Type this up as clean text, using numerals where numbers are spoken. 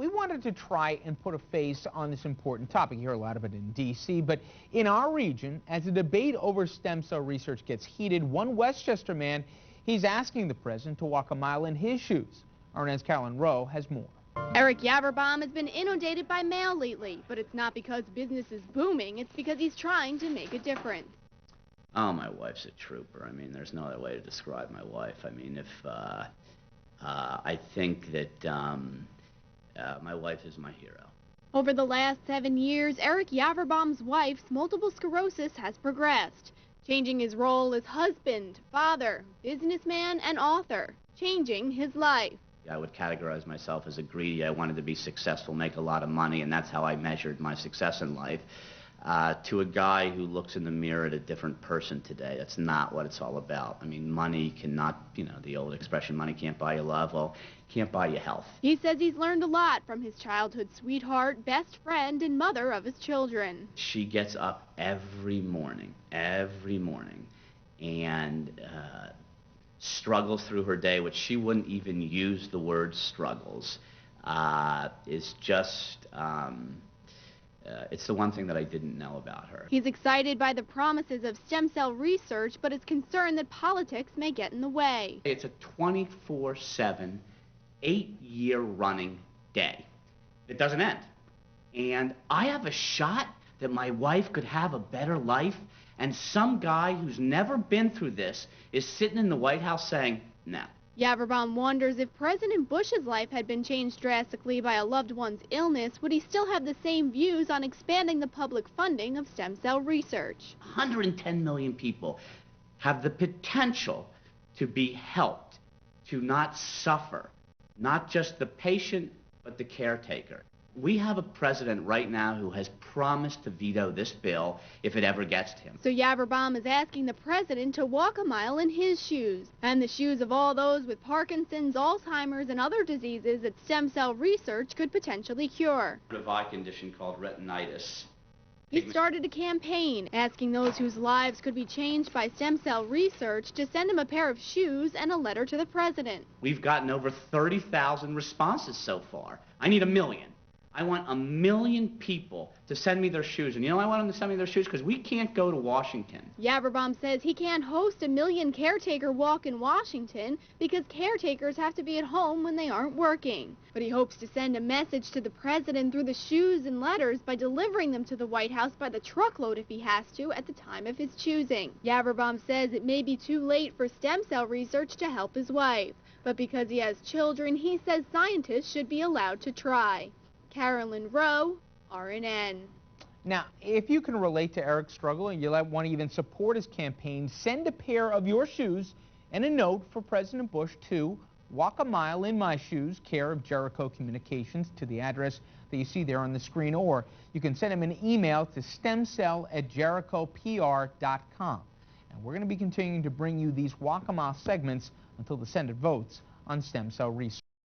we wanted to try and put a face on this important topic. You hear a lot of it in D.C., but in our region, as the debate over stem cell research gets heated, one Westchester man, he's asking the president to walk a mile in his shoes. RNN's Carolyn Rowe has more. Yaverbaum has been inundated by mail lately, but it's not because business is booming, it's because he's trying to make a difference. Oh, my wife's a trooper. I mean, there's no other way to describe my wife. I mean, I think that my wife is my hero. Over the last 7 years, Yaverbaum's wife's multiple sclerosis has progressed, changing his role as husband, father, businessman, and author, changing his life. I would categorize myself as a greedy. I wanted to be successful, make a lot of money, and that's how I measured my success in life. To a guy who looks in the mirror at a different person today, that's not what it's all about. I mean, money cannot, the old expression, money can't buy you love, well, can't buy you health. He says he's learned a lot from his childhood sweetheart, best friend, and mother of his children. She gets up every morning, and struggles through her day, which she wouldn't even use the word struggles, is just, it's the one thing that I didn't know about her. He's excited by the promises of stem cell research, but is concerned that politics may get in the way. It's a 24/7, 8-year running day. It doesn't end. And I have a shot that my wife could have a better life, and some guy who's never been through this is sitting in the White House saying, no. Yaverbaum wonders if President Bush's life had been changed drastically by a loved one's illness, would he still have the same views on expanding the public funding of stem cell research? 110 million people have the potential to be helped, to not suffer, not just the patient, but the caretaker. We have a president right now who has promised to veto this bill if it ever gets to him. So Yaverbaum is asking the president to walk a mile in his shoes, and the shoes of all those with Parkinson's, Alzheimer's, and other diseases that stem cell research could potentially cure. A eye condition called retinitis. He started a campaign asking those whose lives could be changed by stem cell research to send him a pair of shoes and a letter to the president. We've gotten over 30,000 responses so far. I need 1 million. I want 1 million people to send me their shoes. And you know I want them to send me their shoes? Because we can't go to Washington. Yaverbaum says he can't host a 1 million caretaker walk in Washington because caretakers have to be at home when they aren't working. But he hopes to send a message to the president through the shoes and letters by delivering them to the White House by the truckload if he has to at the time of his choosing. Yaverbaum says it may be too late for stem cell research to help his wife. But because he has children, he says scientists should be allowed to try. Carolyn Rowe, RNN. Now, if you can relate to Eric's struggle and you want to even support his campaign, send a pair of your shoes and a note for President Bush to Walk a Mile in My Shoes, care of Ericho Communications, to the address that you see there on the screen, or you can send him an email to stemcell@jerichopr.com. And we're going to be continuing to bring you these Walk a Mile segments until the Senate votes on stem cell research.